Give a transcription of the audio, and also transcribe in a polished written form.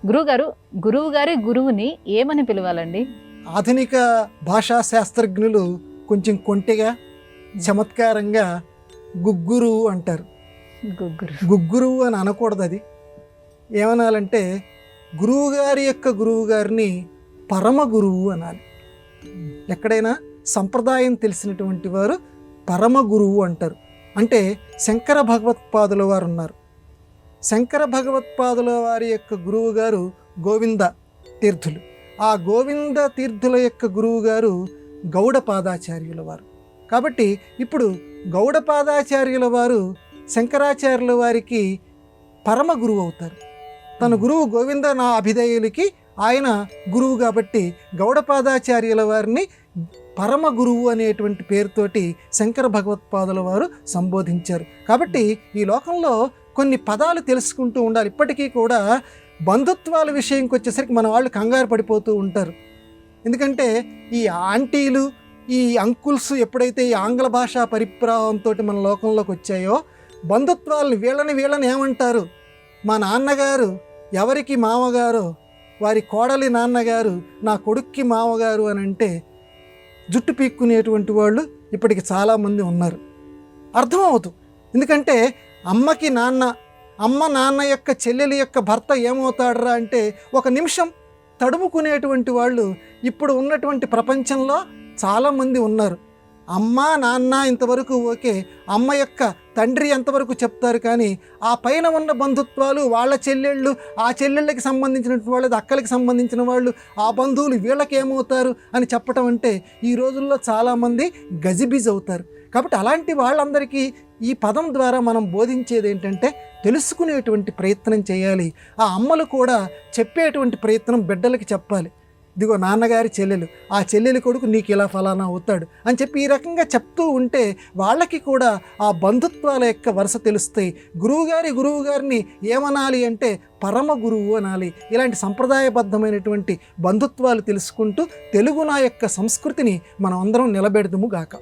గురువుగారు, గురువుగారి గురువుని ఏమని పిలవాలండి? ఆధునిక భాషా శాస్త్రజ్ఞులు కొంచెం కొంటెగా చమత్కారంగా గుగ్గురు అంటారు. గుగ్గురు అని అనకూడదు. అది ఏమనాలంటే గురువుగారి యొక్క గురువుగారిని పరమ గురువు అనాలి. ఎక్కడైనా సంప్రదాయం తెలిసినటువంటి వారు పరమ గురువు అంటారు. అంటే శంకర భగవత్పాదుల వారు ఉన్నారు. శంకర భగవత్పాదుల వారి యొక్క గురువు గారు గోవింద తీర్థులు. ఆ గోవింద తీర్థుల యొక్క గురువు గారు గౌడపాదాచార్యుల వారు. కాబట్టి ఇప్పుడు గౌడపాదాచార్యుల వారు శంకరాచార్యుల వారికి పరమ గురువు అవుతారు. తన గురువు గోవింద నా అభిధేయులకి ఆయన గురువు కాబట్టి గౌడపాదాచార్యుల వారిని పరమ గురువు అనేటువంటి పేరుతోటి శంకర భగవత్పాదుల వారు సంబోధించారు. కాబట్టి ఈ లోకంలో కొన్ని పదాలు తెలుసుకుంటూ ఉండాలి. ఇప్పటికీ కూడా బంధుత్వాల విషయంకి వచ్చేసరికి మన వాళ్ళు కంగారు పడిపోతూ ఉంటారు. ఎందుకంటే ఈ ఆంటీలు, ఈ అంకుల్స్ ఎప్పుడైతే ఈ ఆంగ్ల భాషా పరిప్రావంతో మన లోకంలోకి వచ్చాయో బంధుత్వాలను వీళ్ళని ఏమంటారు? మా నాన్నగారు ఎవరికి మామగారో వారి కోడలి నాన్నగారు నా కొడుక్కి మామగారు అని అంటే జుట్టు పీక్కునేటువంటి వాళ్ళు ఇప్పటికి చాలామంది ఉన్నారు. అర్థమవుతుంది. ఎందుకంటే అమ్మకి నాన్న, అమ్మ నాన్న యొక్క చెల్లెలి యొక్క భర్త ఏమవుతాడరా అంటే ఒక నిమిషం తడుముకునేటువంటి వాళ్ళు ఇప్పుడు ఉన్నటువంటి ప్రపంచంలో చాలామంది ఉన్నారు. అమ్మ నాన్న ఇంతవరకు ఓకే, అమ్మ యొక్క తండ్రి ఎంతవరకు చెప్తారు, కానీ ఆ పైన ఉన్న బంధుత్వాలు వాళ్ళ చెల్లెళ్ళు, ఆ చెల్లెళ్ళకి సంబంధించినటువంటి వాళ్ళు, అక్కలకి సంబంధించిన వాళ్ళు, ఆ బంధువులు వీళ్ళకి ఏమవుతారు అని చెప్పటం అంటే ఈ రోజుల్లో చాలామంది గజిబిజ్ అవుతారు. కాబట్టి అలాంటి వాళ్ళందరికీ ఈ పదం ద్వారా మనం బోధించేది ఏంటంటే తెలుసుకునేటువంటి ప్రయత్నం చేయాలి. ఆ అమ్మలు కూడా చెప్పేటువంటి ప్రయత్నం బిడ్డలకి చెప్పాలి. ఇదిగో నాన్నగారి చెల్లెలు, ఆ చెల్లెలి కొడుకు నీకు ఇలా ఫలానా అవుతాడు అని చెప్పి ఈ రకంగా చెప్తూ ఉంటే వాళ్ళకి కూడా ఆ బంధుత్వాల యొక్క వరుస తెలుస్తాయి. గురువుగారిని ఏమనాలి అంటే పరమ గురువు అనాలి. ఇలాంటి సంప్రదాయబద్ధమైనటువంటి బంధుత్వాలు తెలుసుకుంటూ తెలుగు నా యొక్క సంస్కృతిని మనం అందరం నిలబెడదుము గాక.